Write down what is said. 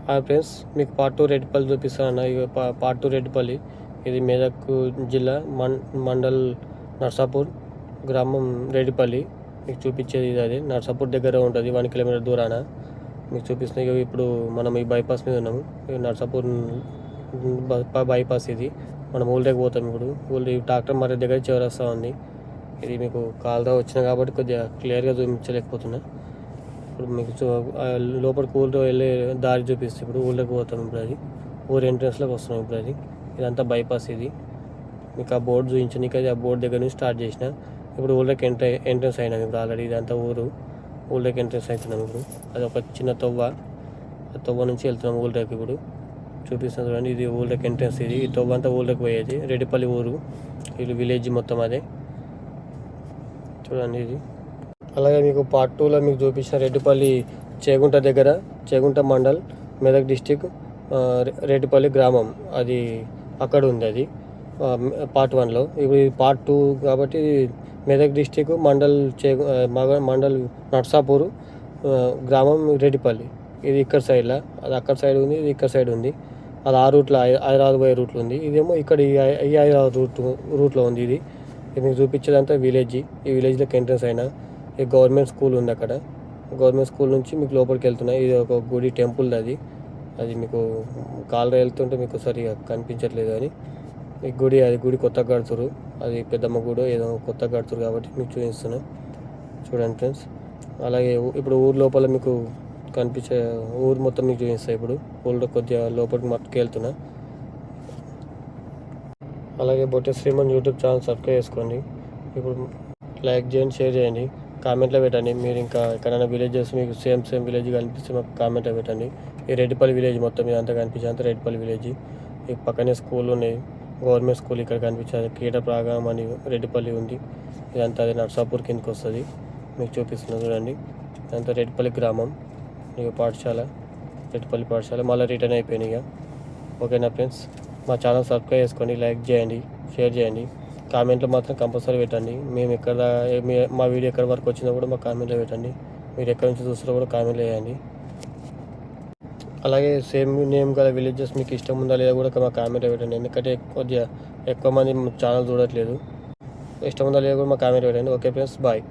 Friends, మీకు part 2 Reddipalli చూపిస్తానన్న. ఇక part 2 Reddipalli. ఇది మెదక్ జిల్లా మండల్ నర్సాపూర్ గ్రామం రెడ్డిపల్లి. మీకు చూపించేది ఇది అదే నర్సాపూర్ దగ్గర ఉంటుంది, 1 కిలోమీటర్ దూరాన మీకు చూపిస్తున్నాయి. ఇప్పుడు మనం ఈ బైపాస్ మీద ఉన్నాము. నర్సాపూర్ బైపాస్ ఇది. మనం ఊళ్ళోకి పోతాం. ఇప్పుడు ఊళ్ళో డాక్టర్ మరి దగ్గర చివరస్తా ఉంది. ఇది మీకు కాల్దా వచ్చిన కాబట్టి కొద్దిగా క్లియర్గా చూపించలేకపోతున్నా. ఇప్పుడు మీకు లోపలికి ఊళ్ళో వెళ్ళే దారి చూపిస్తే ఇప్పుడు ఊళ్ళోకి పోతాం. ఇప్పుడు అది ఊరు ఎంట్రన్స్లోకి వస్తున్నాం. ఇప్పుడు అది ఇదంతా బైపాస్. ఇది మీకు ఆ బోర్డు చూపించడానికి అది ఆ బోర్డు దగ్గర నుంచి స్టార్ట్ చేసిన. ఇప్పుడు ఊళ్ళోకి ఎంట్రన్స్ అయినాం. ఇప్పుడు ఆల్రెడీ ఇదంతా ఊళ్ళోకి ఎంట్రన్స్ అవుతున్నాం. ఇప్పుడు అది ఒక చిన్న తొవ్వ, ఆ తొవ్వ నుంచి వెళ్తున్నాం ఊళ్ళోకి. ఇప్పుడు చూపిస్తాను చూడండి. ఇది ఊళ్ళోకి ఎంట్రన్స్. ఇది ఈ తొవ్వ అంతా ఊళ్ళోకి పోయేది. రెడ్డిపల్లి ఊరు, ఇది విలేజ్ మొత్తం అదే చూడండి. ఇది అలాగే మీకు పార్ట్ 2లో మీకు చూపించిన రెడ్డిపల్లి చేగుంట దగ్గర, చేగుంట మండల్, మెదక్ డిస్టిక్, రెడ్డిపల్లి గ్రామం అది అక్కడ ఉంది. అది పార్ట్ 1లో. ఇప్పుడు ఇది పార్ట్ 2 కాబట్టి మెదక్ డిస్టిక్ మండల్ నర్సాపూరు గ్రామం రెడ్డిపల్లి. ఇది ఇక్కడ సైడ్లో, అది అక్కడ సైడ్ ఉంది, ఇది ఇక్కడ సైడ్ ఉంది. అది ఆ రూట్లో హైదరాబాద్ పోయే రూట్లో ఉంది. ఇదేమో ఇక్కడ ఈ హైదరాబాద్ రూట్లో ఉంది. ఇది మీకు చూపించేదంతా విలేజ్. ఈ విలేజ్లోకి ఎంట్రన్స్ అయినా ఈ గవర్నమెంట్ స్కూల్ ఉంది. అక్కడ గవర్నమెంట్ స్కూల్ నుంచి మీకు లోపలికి వెళ్తున్నాయి. ఇది ఒక గుడి, టెంపుల్. అది మీకు కాలువ వెళ్తుంటే మీకు సరిగా కనిపించట్లేదు అని ఈ గుడి. అది గుడి కొత్తగా కడుతురు. అది పెద్దమ్మ గుడి ఏదో కొత్తగా కడుతురు కాబట్టి మీకు చూపిస్తున్నా. చూడండి ఫ్రెండ్స్. అలాగే ఇప్పుడు ఊరు లోపల మీకు కనిపించే ఊరు మొత్తం మీకు చూపిస్తాయి. ఇప్పుడు ఊళ్ళో కొద్దిగా లోపలికి మట్టుకు వెళ్తున్నా. అలాగే బొట్టె శ్రీమన్ యూట్యూబ్ ఛానల్ సబ్స్క్రైబ్ చేసుకోండి. ఇప్పుడు లైక్ చేయండి, షేర్ చేయండి, కామెంట్లో పెట్టండి. మీరు ఇంకా ఎక్కడైనా విలేజెస్ మీకు సేమ్ విలేజ్ కనిపిస్తే మాకు కామెంట్లో పెట్టండి. ఈ రెడ్డిపల్లి విలేజ్ మొత్తం ఇదంతా కనిపించే అంతా రెడ్డిపల్లి విలేజ్. ఈ పక్కనే స్కూల్ ఉన్నాయి, గవర్నమెంట్ స్కూల్ ఇక్కడ కనిపించేది. క్రీడా ప్రాంగణం అని రెడ్డిపల్లి ఉంది. ఇదంతా అది నర్సాపూర్ కిందకి వస్తుంది. మీకు చూపిస్తున్నా చూడండి. ఇదంతా రెడ్డిపల్లి గ్రామం. ఇక పాఠశాల, రెడ్డిపల్లి పాఠశాల మళ్ళీ రిటర్న్ అయిపోయినాయి. ఇక ఓకేనా ఫ్రెండ్స్, మా ఛానల్ సబ్స్క్రైబ్ చేసుకోండి, లైక్ చేయండి, షేర్ చేయండి, కామెంట్లో మాత్రం కంపల్సరీ పెట్టండి. మేము మా వీడియో ఎక్కడి వరకు వచ్చినా కూడా మా కామెంట్లో పెట్టండి. మీరు ఎక్కడి నుంచి చూస్తారో కూడా కామెంట్లో వేయండి. అలాగే సేమ్ నేమ్ గల విలేజెస్ మీకు ఇష్టం ఉందా లేదా కూడా మా కామెంట్లో పెట్టండి. ఎందుకంటే కొద్దిగా ఎక్కువ మంది ఛానల్ చూడట్లేదు. ఇష్టం ఉందా లేదా కూడా మా కామెంట్లో పెట్టండి. Okay friends, bye.